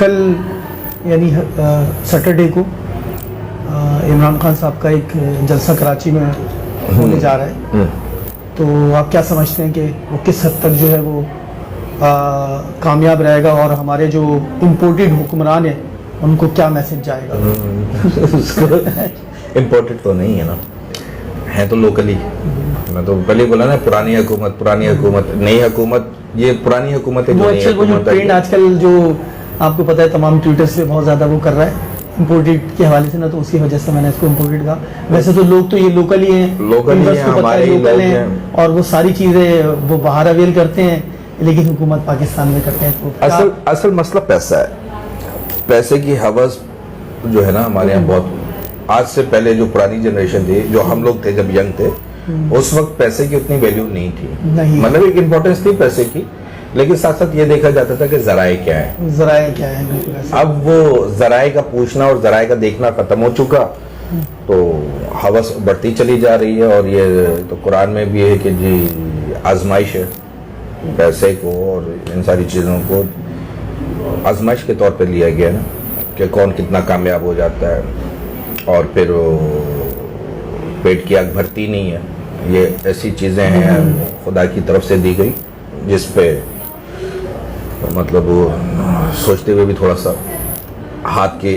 कल यानी सैटरडे को इमरान खान साहब का एक जलसा कराची में होने जा रहा है, तो आप क्या समझते हैं कि वो किस हद तक जो है वो कामयाब रहेगा और हमारे जो इम्पोर्टेड हुक्मरान हैं उनको क्या मैसेज जाएगा? इम्पोर्टेड तो नहीं है ना, है तो लोकली। मैं तो पहले बोला ना, पुरानी हुकूमत नई हुकूमत, ये पुरानी हुकूमत है। वो जो ट्रेंड आजकल जो आपको पता है तमाम ट्विटर्स पे बहुत ज़्यादा वो कर रहा है इम्पोर्टेड के हवाले से ना, तो उसकी वजह से मैंने इसको इम्पोर्टेड कहा। वैसे तो लोग तो ये लोकल ही हैं, हमारे लोकल हैं और वो सारी चीज़ें वो बाहर अवेल करते हैं, लेकिन हुकूमत पाकिस्तान में करते हैं। तो असल मसला पैसा है, पैसे की हवस जो है ना हमारे यहाँ बहुत। आज से पहले जो पुरानी जनरेशन थी, जो हम लोग थे जब यंग थे, उस वक्त पैसे की उतनी वैल्यू नहीं थी, मतलब एक इम्पोर्टेंस थी पैसे की, लेकिन साथ साथ ये देखा जाता था कि जराए क्या है। अब वो जराए का पूछना और जराए का देखना खत्म हो चुका, तो हवस बढ़ती चली जा रही है। और ये तो कुरान में भी है कि जी आजमाइश है, पैसे को और इन सारी चीज़ों को आजमाइश के तौर पे लिया गया ना, कि कौन कितना कामयाब हो जाता है। और फिर पेट की आग भरती नहीं है, ये ऐसी चीज़ें हैं खुदा की तरफ से दी गई, जिस पे मतलब सोचते हुए भी थोड़ा सा हाथ के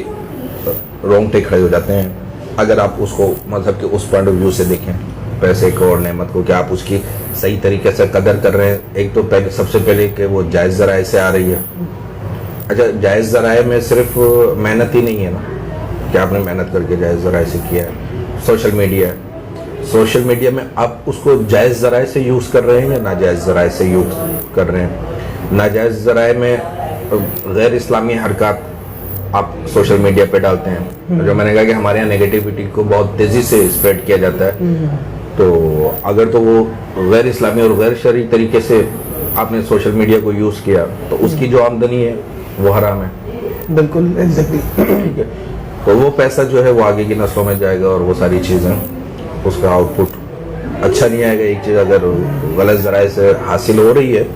रोंगटे खड़े हो जाते हैं, अगर आप उसको मजहब के उस पॉइंट ऑफ व्यू से देखें, पैसे को और नेमत को, क्या आप उसकी सही तरीके से कदर कर रहे हैं। एक तो पहले सबसे पहले कि वो जायज़ ज़राए से आ रही है। अच्छा, जायज़ ज़राए में सिर्फ मेहनत ही नहीं है ना, कि आपने मेहनत करके जायज़ ज़राए से किया है। सोशल मीडिया में आप उसको जायज़ ज़राए से यूज़ कर रहे हैं या नाजायज़ ज़राए से यूज़ कर रहे हैं। नाजायज़ ज़राए में गैर इस्लामी हरकत आप सोशल मीडिया पे डालते हैं, जो मैंने कहा कि हमारे यहाँ नेगेटिविटी को बहुत तेज़ी से स्प्रेड किया जाता है। तो अगर तो वो गैर इस्लामी और गैर शरई तरीके से आपने सोशल मीडिया को यूज़ किया, तो उसकी जो आमदनी है वो हराम है। बिल्कुल एग्जैक्टली, ठीक है। तो वो पैसा जो है वो आगे की नस्लों में जाएगा और वो सारी चीज़ें, उसका आउटपुट अच्छा नहीं आएगा। एक चीज़ अगर गलत ज़राए से हासिल हो रही है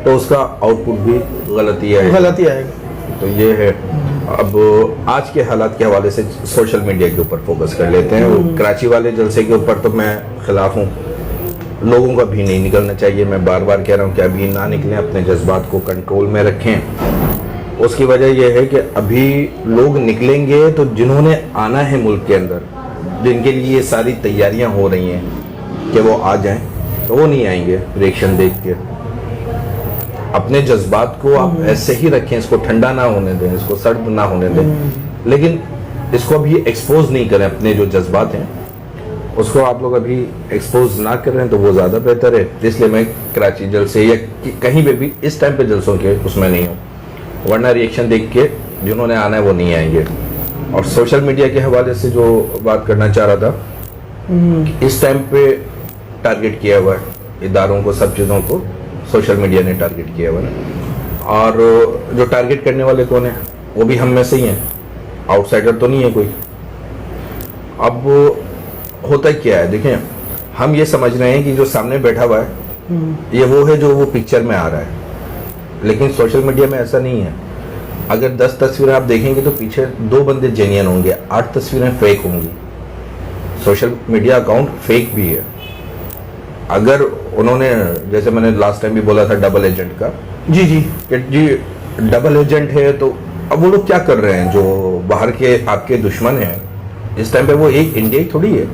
तो उसका आउटपुट भी गलत ही आएगा। तो ये है। अब आज के हालात के हवाले से सोशल मीडिया के ऊपर फोकस कर लेते हैं। वो कराची वाले जलसे के ऊपर तो मैं खिलाफ हूँ, लोगों का भी नहीं निकलना चाहिए। मैं बार बार कह रहा हूँ कि अभी ना निकलें, अपने जज्बात को कंट्रोल में रखें। उसकी वजह यह है कि अभी लोग निकलेंगे तो जिन्होंने आना है मुल्क के अंदर, जिनके लिए ये सारी तैयारियां हो रही हैं कि वो आ जाएं, तो वो नहीं आएंगे रिएक्शन देख के। अपने जज्बात को आप ऐसे ही रखें, इसको ठंडा ना होने दें, इसको सर्द ना होने दें, लेकिन इसको अभी एक्सपोज नहीं करें। अपने जो जज्बात हैं उसको आप लोग अभी एक्सपोज ना करें तो वो ज़्यादा बेहतर है। इसलिए मैं कराची जलसे या कहीं पे भी इस टाइम पे जलसों के उसमें नहीं हूँ, वरना रिएक्शन देख के जिन्होंने आना है वो नहीं आएंगे। और सोशल मीडिया के हवाले से जो बात करना चाह रहा था, इस टाइम पे टारगेट किया हुआ है इदारों को, सब चीज़ों को सोशल मीडिया ने टारगेट किया हुआ है। और जो टारगेट करने वाले कौन है, वो भी हम में से ही हैं, आउटसाइडर तो नहीं है कोई। अब होता क्या है, देखें, हम ये समझ रहे हैं कि जो सामने बैठा हुआ है ये वो है जो वो पिक्चर में आ रहा है, लेकिन सोशल मीडिया में ऐसा नहीं है। अगर 10 तस्वीरें आप देखेंगे तो पीछे 2 बंदे जेन्युइन होंगे, 8 तस्वीरें फेक होंगी। सोशल मीडिया अकाउंट फेक भी है। अगर उन्होंने, जैसे मैंने लास्ट टाइम भी बोला था डबल एजेंट का, जी डबल एजेंट है, तो अब वो लोग क्या कर रहे हैं, जो बाहर के आपके दुश्मन हैं इस टाइम पे, वो एक इंडिया ही थोड़ी है।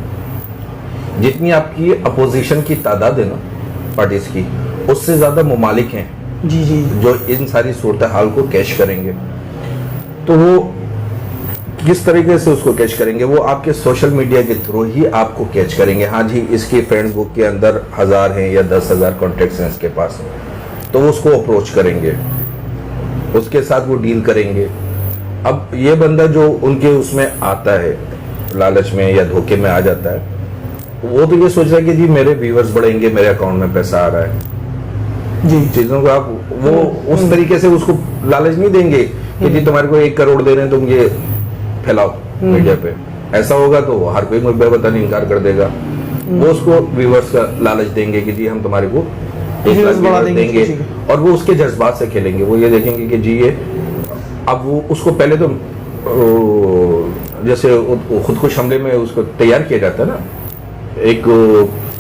जितनी आपकी अपोजिशन की तादाद है ना पार्टीज की, उससे ज्यादा ममालिक हैं जो इन सारी सूरत हाल को कैश करेंगे। तो वो किस तरीके से उसको कैच करेंगे, वो आपके सोशल मीडिया के थ्रू ही आपको कैच करेंगे। हाँ जी, इसकी फ्रेंड बुक के अंदर 1000 हैं या 10,000 कॉन्टेक्ट्स हैं इसके पास, तो वो उसको अप्रोच करेंगे, उसके साथ वो डील करेंगे। अब ये बंदा जो उनके उसमें आता है, लालच में या धोखे में आ जाता है, वो तो ये सोच रहा है कि जी मेरे व्यूअर्स बढ़ेंगे, मेरे अकाउंट में पैसा आ रहा है जी। चीजों को आप वो उस तरीके से उसको लालच नहीं देंगे कि जी तुम्हारे को 1 करोड़ दे रहे हैं, तुम ये फैलाओ मीडिया पे। ऐसा होगा तो हर कोई मुझे बताने इनकार कर देगा। वो उसको व्यूअर्स का लालच देंगे कि जी हम तुम्हारे को 1 लाख बढ़ा देंगे, और वो उसके जज्बात से खेलेंगे। वो ये देखेंगे कि जी ये अब वो उसको पहले तो जैसे खुद को हमले में उसको तैयार किया जाता है ना, एक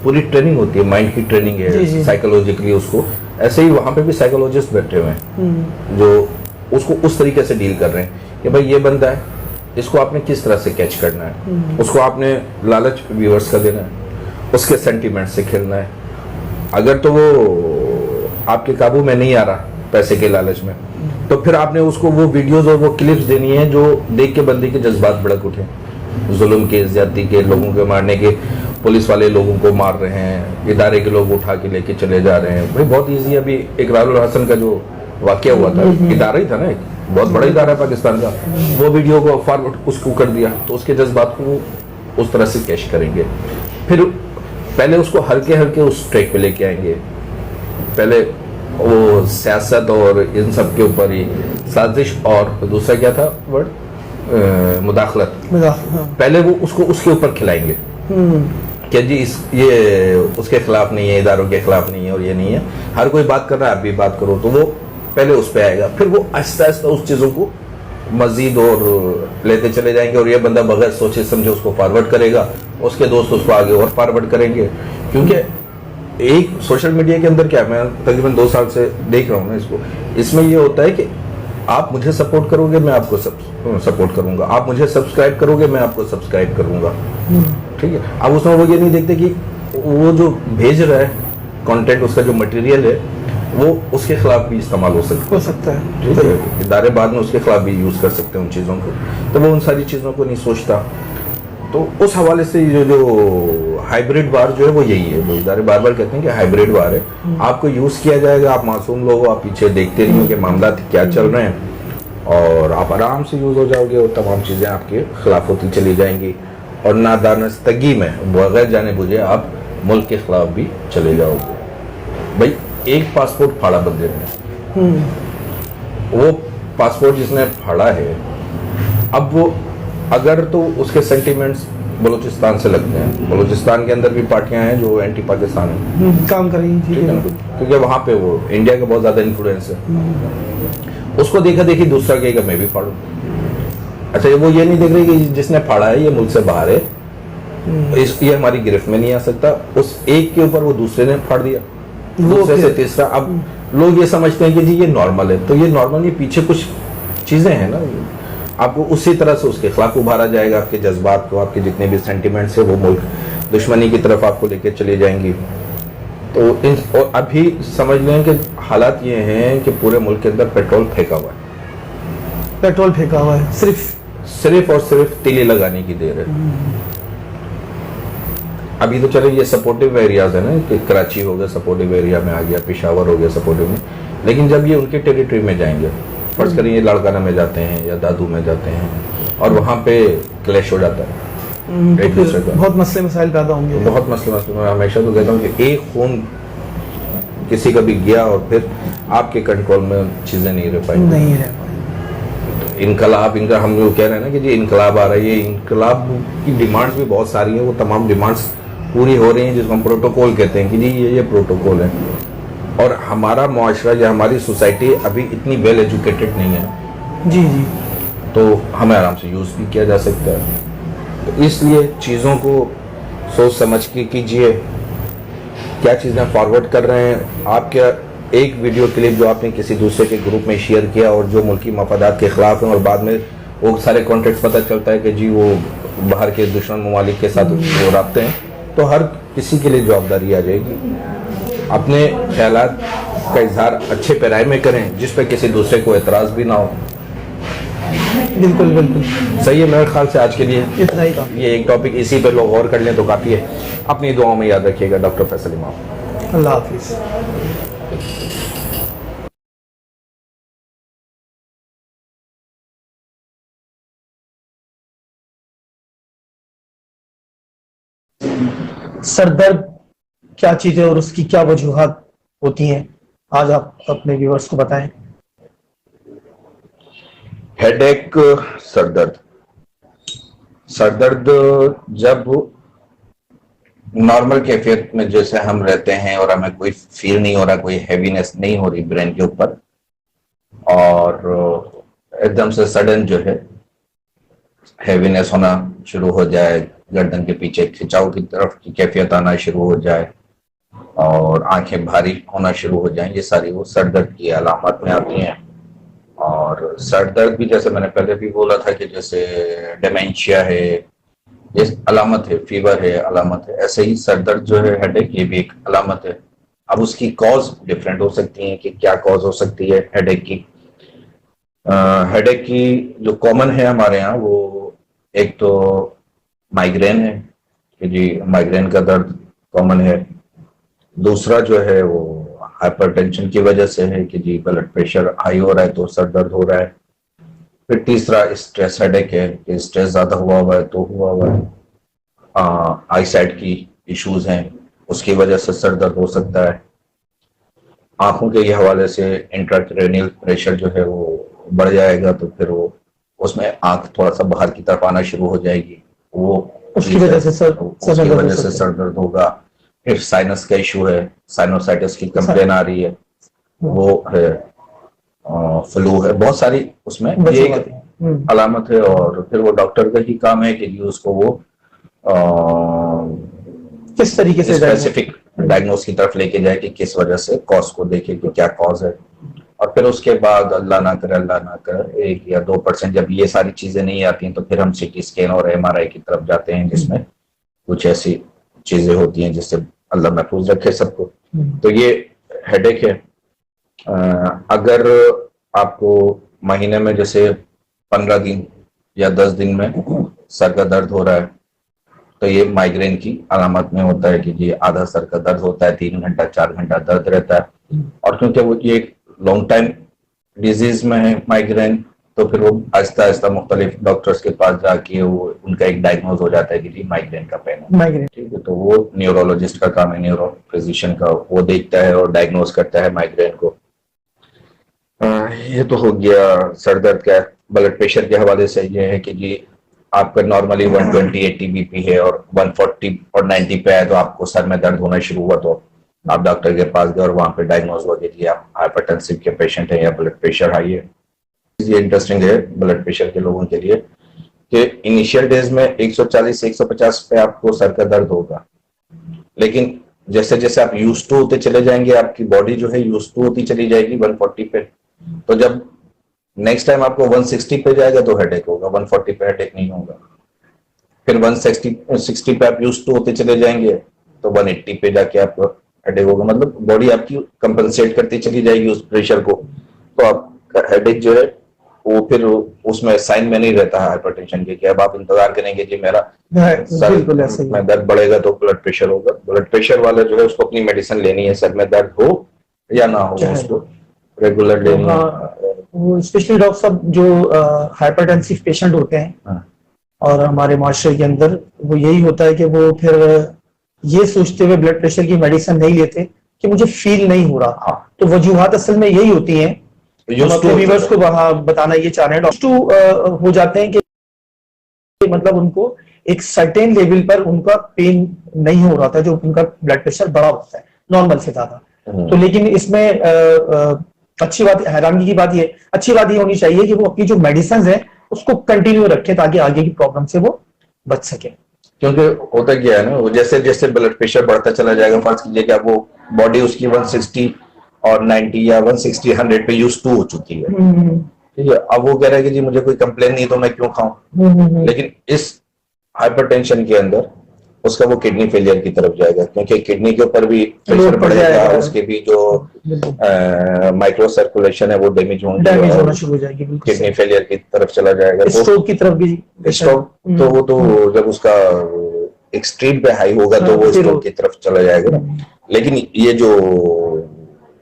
पूरी ट्रेनिंग होती है, माइंड की ट्रेनिंग है साइकोलॉजिकली उसको, ऐसे ही वहां पे भी साइकोलॉजिस्ट बैठे हुए हैं जो उसको उस तरीके से डील कर रहे हैं कि भाई ये बंदा है, इसको आपने किस तरह से कैच करना है, उसको आपने लालच व्यूअर्स का देना है, उसके सेंटीमेंट से खेलना है। अगर तो वो आपके काबू में नहीं आ रहा पैसे के लालच में, तो फिर आपने उसको वो वीडियोस और वो क्लिप्स देनी है जो देख के बंदे के जज्बात भड़क उठे, जुल्म के, ज्यादती के, लोगों के मारने के, पुलिस वाले लोगों को मार रहे हैं, इदारे के लोग उठा के लेके चले जा रहे हैं। भाई बहुत ईजी, अभी इकरारुल हसन का जो वाकया हुआ था, इदारा ही था ना, एक बहुत बड़ा इदारा है पाकिस्तान का, वो वीडियो को फॉरवर्ड उसको कर दिया, तो उसके जज्बात को उस तरह से कैश करेंगे। फिर पहले उसको हल्के हल्के उस ट्रैक पे लेके आएंगे, पहले वो सियासत और इन सब के ऊपर ही साजिश, और दूसरा क्या था वर्ड, मुदाखलत, पहले वो उसको उसके ऊपर खिलाएंगे कि जी ये उसके खिलाफ नहीं है, इदारों के खिलाफ नहीं है और ये नहीं है, हर कोई बात कर रहा है आप भी बात करो, तो वो पहले उस पे आएगा, फिर वो आहिस्ता आहिस्ता उस चीजों को मजीद और लेते चले जाएंगे, और ये बंदा बगैर सोचे समझे उसको फॉरवर्ड करेगा, उसके दोस्त उसको आगे और फॉरवर्ड करेंगे। क्योंकि एक सोशल मीडिया के अंदर क्या है, मैं तकरीबन 2 साल से देख रहा हूँ ना इसको, इसमें ये होता है कि आप मुझे सपोर्ट करोगे मैं आपको सपोर्ट करूंगा, आप मुझे सब्सक्राइब करोगे मैं आपको सब्सक्राइब करूंगा, ठीक है। अब उसमें वो ये नहीं देखते कि वो जो भेज रहा है कंटेंट, उसका जो मटेरियल है वो उसके खिलाफ भी इस्तेमाल हो सकता है, ठीक है, इदारे बाद में उसके खिलाफ भी यूज कर सकते हैं उन चीजों को, तो वो उन सारी चीजों को नहीं सोचता। तो उस हवाले से जो हाइब्रिड वार जो है वो यही है, वो इदारे बार बार कहते हैं कि हाइब्रिड वार है, आपको यूज किया जाएगा, आप मासूम लोग हो, आप पीछे देखते नहीं हो कि मामला क्या चल रहे हैं, और आप आराम से यूज हो जाओगे और तमाम चीजें आपके खिलाफ होती चली जाएंगी, और नादानस्तगी में बगैर जाने बुझे आप मुल्क के खिलाफ भी चले जाओगे। भाई एक पासपोर्ट फाड़ा बंदे ने, वो पासपोर्ट जिसने फाड़ा है, अब वो अगर तो उसके सेंटिमेंट्स बलूचिस्तान से लगते हैं, बलूचिस्तान के अंदर भी पार्टियां हैं जो एंटी पाकिस्तान है, काम करेंगी, ठीक है, क्योंकि वहां पे वो इंडिया का बहुत ज्यादा इन्फ्लुएंस है। उसको देखा देखी दूसरा कहेगा मैं भी फाड़ू। अच्छा, वो ये नहीं देख रही कि जिसने फाड़ा है ये मुल्क से बाहर है, ये हमारी गिरफ्त में नहीं आ सकता, उस एक के ऊपर वो दूसरे ने फाड़ दिया, दूसरे से तीसरा। अब लोग ये समझते हैं कि जी ये नॉर्मल है, तो ये नॉर्मल, ये पीछे कुछ चीजें हैं ना, आपको उसी तरह से उसके खिलाफ उभारा जाएगा, आपके जज्बात को, आपके जितने भी सेंटिमेंट्स है वो मुल्क दुश्मनी की तरफ आपको लेकर चले जाएंगी। तो और अभी समझ लें कि हालात ये हैं कि पूरे मुल्क के अंदर पेट्रोल फेंका हुआ है, पेट्रोल फेंका हुआ है, सिर्फ और सिर्फ तीली लगाने की देर है। अभी तो चले ये सपोर्टिव एरियाज है ना, कि कराची हो गया सपोर्टिव एरिया में आ गया, पेशावर हो गया सपोर्टिव में, लेकिन जब ये उनके टेरिटरी में जाएंगे, फर्ज करें ये लाड़काना में जाते हैं या दादू में जाते हैं, और वहां पे क्लैश हो जाता है एक दूसरे का, बहुत मसले मसाइल पैदा होंगे, बहुत मसले। मैं हमेशा तो कहता हूँ कि एक खून किसी का भी गया और फिर आपके कंट्रोल में चीजें नहीं रह पाएंगी। इनकलाब, इनका हम लोग कह रहे हैं ना कि जी इनकलाब आ रहा है, ये इनकलाब की डिमांड्स भी बहुत सारी हैं, वो तमाम डिमांड्स पूरी हो रही हैं, जिसको हम प्रोटोकॉल कहते हैं कि जी ये प्रोटोकॉल है। और हमारा मुआशरा या हमारी सोसाइटी अभी इतनी वेल एजुकेटेड नहीं है जी, तो हमें आराम से यूज भी किया जा सकता है। तो इसलिए चीज़ों को सोच समझ के कीजिए, क्या चीज़ें फॉरवर्ड कर रहे हैं आप, क्या एक वीडियो क्लिप जो आपने किसी दूसरे के ग्रुप में शेयर किया और जो मुल्की मफादात के खिलाफ है, और बाद में वो सारे कॉन्टेक्ट पता चलता है कि जी वो बाहर के दुश्मन ममालिक के साथ वो रखते हैं, तो हर किसी के लिए जवाबदारी आ जाएगी। अपने ख्यालात का इजहार अच्छे पैराए में करें, जिस पर किसी दूसरे को एतराज़ भी ना हो। बिल्कुल बिल्कुल सही है, मेरे ख्याल से आज के लिए इतना ही काफी। ये एक टॉपिक, इसी पर लोग गौर कर लें तो काफ़ी है। अपनी दुआओं में याद रखिएगा। डॉक्टर फैसल इमाम, अल्लाह हाफिज़। सरदर्द क्या चीज है और उसकी क्या वजूहात होती हैं, आज आप अपने व्यूअर्स को बताएं। हेडेक, सरदर्द जब नॉर्मल कैफियत में जैसे हम रहते हैं और हमें कोई फील नहीं हो रहा, कोई हैवीनेस नहीं हो रही ब्रेन के ऊपर, और एकदम से सडन जो है हैवीनेस होना शुरू हो जाए, गर्दन के पीछे खिंचाव की तरफ की कैफियत आना शुरू हो जाए और आंखें भारी होना शुरू हो जाएं, ये सारी वो सर दर्द की अलामत में आती हैं। और सर दर्द भी जैसे मैंने पहले भी बोला था कि जैसे डिमेंशिया है ये अलामत है, फीवर है अलामत है, ऐसे ही सर दर्द जो है हेडेक ये भी एक अलामत है। अब उसकी कॉज डिफरेंट हो सकती है कि क्या कॉज हो सकती है हेडेक की। हेडेक की जो कॉमन है हमारे यहाँ वो एक तो माइग्रेन है कि जी माइग्रेन का दर्द कॉमन है। दूसरा जो है वो हाइपरटेंशन की वजह से है कि जी ब्लड प्रेशर हाई हो रहा है तो सर दर्द हो रहा है। फिर तीसरा स्ट्रेस हेडेक है कि स्ट्रेस ज्यादा हुआ है तो हुआ हुआ है। आई साइट की इश्यूज हैं उसकी वजह से सर दर्द हो सकता है। आंखों के हवाले से इंट्राक्रैनियल प्रेशर जो है वो बढ़ जाएगा तो फिर वो उसमें आंख थोड़ा सा बाहर की तरफ आना शुरू हो जाएगी, वो उसकी वजह से सर दर्द होगा। फिर साइनस का इशू है, साइनोसाइटिस की कंप्लेन आ रही है, वो है, फ्लू है, बहुत सारी उसमें ये एक अलामत है। और फिर वो डॉक्टर का ही काम है कि उसको वो किस तरीके से स्पेसिफिक डायग्नोस की तरफ लेके जाए कि किस वजह से कॉज को देखे कि क्या कॉज है। और फिर उसके बाद अल्लाह ना करे 1 या 2% जब ये सारी चीजें नहीं आती हैं तो फिर हम सीटी स्कैन और MRI की तरफ जाते हैं जिसमें कुछ ऐसी चीजें होती हैं जिससे अल्लाह महफूज रखे सबको। तो ये हेडेक है। अगर आपको महीने में जैसे 15 दिन या 10 दिन में सर का दर्द हो रहा है तो ये माइग्रेन की अलामत में होता है कि जी आधा सर का दर्द होता है, 3 घंटा 4 घंटा दर्द रहता है। और क्योंकि वो ये एक लॉन्ग टाइम डिजीज में है माइग्रेन तो फिर वो आहिस्ता आहिस्ता मुख्तलिफ डॉक्टर्स के पास जाके वो उनका एक डायग्नोज हो जाता है कि जी माइग्रेन का पेन है, माइग्रेन। ठीक है, तो वो न्यूरोलॉजिस्ट का काम है, न्यूरो फिजिशियन का, वो देखता है और डायग्नोज करता है माइग्रेन को। ये तो हो गया सर दर्द का। ब्लड प्रेशर के हवाले से ये है कि जी आपका नॉर्मली 120/80 BP है और 140 और 90 पे है तो आपको सर में दर्द होना शुरू हुआ तो आप डॉक्टर के पास गए और वहां पे डायग्नोज हुआ कि आप हाइपरटेंसिव के पेशेंट हैं या ब्लड प्रेशर हाई है। ये इंटरेस्टिंग है ब्लड प्रेशर के लोगों के लिए कि इनिशियल डेज में 140 से 150 पे आपको सर का दर्द होगा, लेकिन जैसे जैसे आप यूज टू होते चले जाएंगे आपकी बॉडी जो है यूज टू होती चली जाएगी 140 पे। तो जब नेक्स्ट टाइम आपको 160 पे जाएगा तो हेडेक होगा, 140 पे हेडेक नहीं होगा। फिर 160 पे आप यूज टू होते चले जाएंगे तो 180 पे जाके आपको हेडेक होगा। मतलब बॉडी आपकी कंपनसेट करती चली जाएगी उस प्रेशर को, तो आपका हेडेक जो है वो फिर उसमें साइन में नहीं रहता है हाइपरटेंशन के कि अब आप इंतजार करेंगे जी मेरा सर में दर्द बढ़ेगा तो ब्लड प्रेशर होगा। ब्लड प्रेशर वाला जो है उसको अपनी मेडिसिन लेनी है, सर में दर्द हो या ना हो उसको रेगुलर लेनी है। वो स्पेशली डॉक्टर साहब जो हाइपरटेंसिव पेशेंट होते हैं और हमारे माशरे के अंदर वो यही होता है कि वो फिर ये सोचते हुए ब्लड प्रेशर की मेडिसिन नहीं लेते कि मुझे फील नहीं हो रहा। तो वजूहात असल में यही होती हैं। अपने व्यूअर्स को बताना ये चाह रहे हैं डॉक्टर हो जाते हैं कि मतलब उनको एक सर्टेन लेवल पर उनका पेन नहीं हो रहा था जो उनका ब्लड प्रेशर बढ़ा होता है नॉर्मल से ज्यादा। तो लेकिन इसमें अच्छी बात, हैरानगी की बात ये, अच्छी बात ये होनी चाहिए कि वो अपनी जो मेडिसिन है उसको कंटिन्यू रखे ताकि आगे की प्रॉब्लम से वो बच सके। क्योंकि होता क्या है ना, वो जैसे जैसे ब्लड प्रेशर बढ़ता चला जाएगा, फर्ज कीजिए कि वो बॉडी उसकी 160 और 90 या 160 100 पे यूज टू हो चुकी है, ठीक है। अब वो कह रहा है कि जी मुझे कोई कंप्लेन नहीं तो मैं क्यों खाऊं। लेकिन इस हाइपरटेंशन के अंदर उसका वो किडनी फेलियर की तरफ जाएगा क्योंकि किडनी के ऊपर भी प्रेशर बढ़ेगा, उसके भी जो माइक्रो सर्कुलेशन है वो डैमेज होना शुरू हो जाएगी, किडनी फेलियर की तरफ चला जाएगा, स्ट्रोक की तरफ भी। स्ट्रोक तो वो तो जब उसका एक्सट्रीम पे हाई होगा तो वो स्ट्रोक की तरफ चला जाएगा। लेकिन ये जो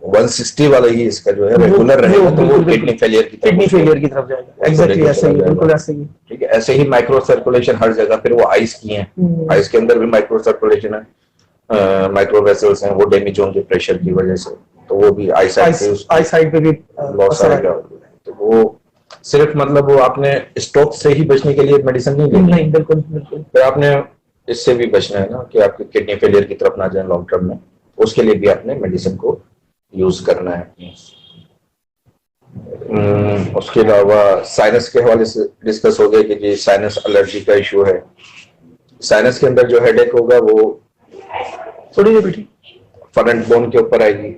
160 वाला ही इसका जो है रेगुलर रहेगा तो वो किडनी फेलियर की तरफ जाएगा। एग्जैक्टली ऐसे ही, बिल्कुल ऐसे ही, ठीक है। ऐसे ही माइक्रो सर्कुलेशन हर जगह, फिर वो आइस की है, आइस के अंदर भी माइक्रो सर्कुलेशन है, माइक्रो वेसल्स हैं, वो डैमेज होंगे प्रेशर की वजह से तो वो भी आई साइड पे भी लॉस आएगा। तो वो सिर्फ मतलब वो आपने स्ट्रोक से ही बचने के लिए मेडिसिन नहीं लेनी, नहीं, बिल्कुल बिल्कुल। फिर आपने इससे भी बचना है ना कि आपकी किडनी फेलियर की तरफ ना जाए लॉन्ग टर्म में, उसके लिए भी आपने मेडिसिन को यूज करना है। उसके अलावा साइनस के हवाले से डिस्कस हो गया कि जी साइनस एलर्जी का इशू है। साइनस के अंदर जो हेडेक होगा वो थोड़ी देर बेटी। फ्रंट बोन के ऊपर आएगी।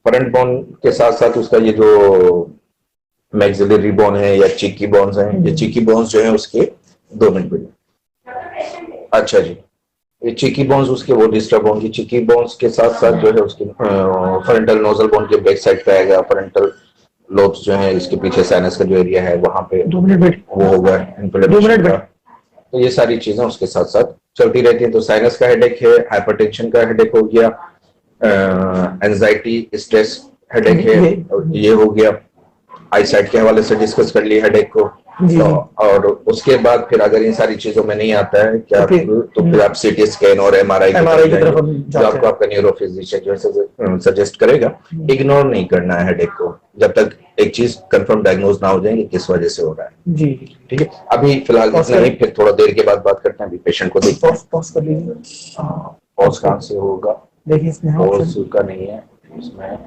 फ्रंट बोन के साथ साथ उसका ये जो मैक्सिलरी बोन है या चीकी बोन्स हैं, ये चीकी बोन्स जो है उसके 2 मिनट बेटी। अच्छा जी, ये चीकी बोन्स उसके वो डिस्टर्ब होंगी। चीकी बोन्स के साथ साथ जो है उसकी फ्रंटल नोजल बोन के बैक साइड पे आएगा। फ्रंटल लोब्स जो है इसके पीछे साइनस का जो एरिया है वहां पे 2 मिनट बेटी। वो होगा इन्फ्लेमेशन का। तो ये सारी चीजें उसके साथ साथ चलती रहती हैं। तो साइनस का हेडेक है, हाइपरटेंशन का हेडेक हो गया, एंजाइटी स्ट्रेस हेडेक है, ये हो गया। आई साइड के हवाले से डिस्कस कर लिया हेडेक को। तो और उसके बाद फिर अगर इन सारी चीजों में नहीं आता है क्या तो फिर आप सीटी स्कैन और एमआरआई की तरफ जो आपको आपका न्यूरोफिजिशियन जो है सजेस्ट करेगा। इग्नोर नहीं करना है हेडेक को जब तक एक चीज कंफर्म डायग्नोज ना हो जाए कि किस वजह से हो रहा है। जी ठीक है, अभी फिलहाल इतना ही, फिर थोड़ा देर के बाद बात करते हैं। अभी पेशेंट को देखते हैं। पॉज कर लीजिए। पॉज कहाँ से होगा? देखिए इसमें पॉज का नहीं है इसमें।